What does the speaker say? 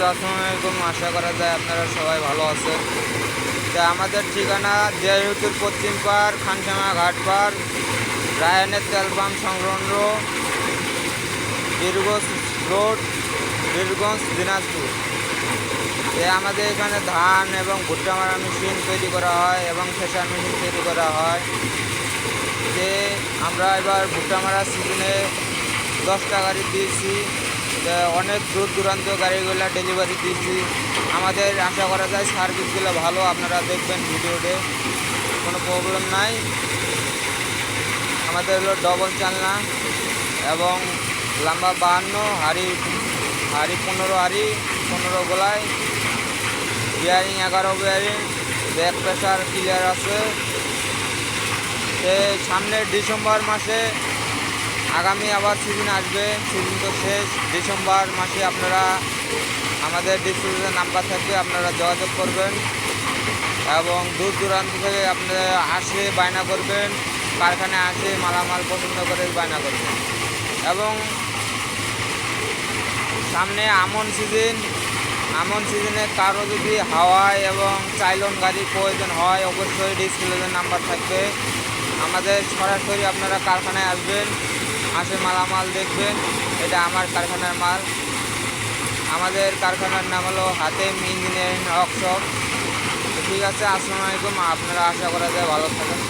Viewers, আসসালামু আলাইকুম। আশা করা যায় আপনারা সবাই ভালো আছেন। তা আমাদের ঠিকানা জিয়াউদ্দিন পশ্চিম পাড়, খানসামা ঘাট পাড়, রায়ানের তেল পাম্প সংলগ্ন, বীরগঞ্জ রোড, বীরগঞ্জ, দিনাজপুর। আমাদের এখানে ধান এবং ভুট্টা মারা মেশিন তৈরি করা হয় এবং থেসার মেশিন তৈরি করা হয়। যে আমরা এবার ভুট্টা মারা সিজনে 10টা গাড়ি দিয়েছি, অনেক দূর দূরান্ত গাড়িগুলো ডেলিভারি দিয়েছি। আমাদের আশা করা যায় সার্ভিসগুলো ভালো, আপনারা দেখবেন ভিডিওতে, কোনো প্রবলেম নাই। আমাদের হলো ডবল চালনা এবং লম্বা 52, হাড়ি 15 হাড়ি, 15 গোলায়, bearing 11 bearing, back pressure clear আছে। সামনে ডিসেম্বর মাসে আগামী আবার সিজন আসবে, সিজন তো শেষ। ডিসেম্বর মাসে আপনারা আমাদের ডিসপ্লেতে নাম্বার থাকবে, আপনারা যোগাযোগ করবেন এবং দূর দূরান্ত থেকে আপনারা আসে বায়না করবেন, কারখানায় আসে মালামাল পছন্দ করে বায়না করবেন। এবং সামনে আমন সিজনে কারো যদি হাওয়ায় এবং চাইলন গাড়ি প্রয়োজন হয়, অবশ্যই ডিসপ্লেতে নাম্বার থাকবে। আমাদের সরাসরি আপনারা কারখানায় আসবেন, আসে মালামাল দেখবেন, এটা আমার কারখানার মাল। আমাদের কারখানার নাম হলো হাতেম ইঞ্জিনিয়ারিং ওয়ার্কশপ। ঠিক আছে, আসসালামু আলাইকুম। আপনারা আশা করা যায় ভালো থাকেন।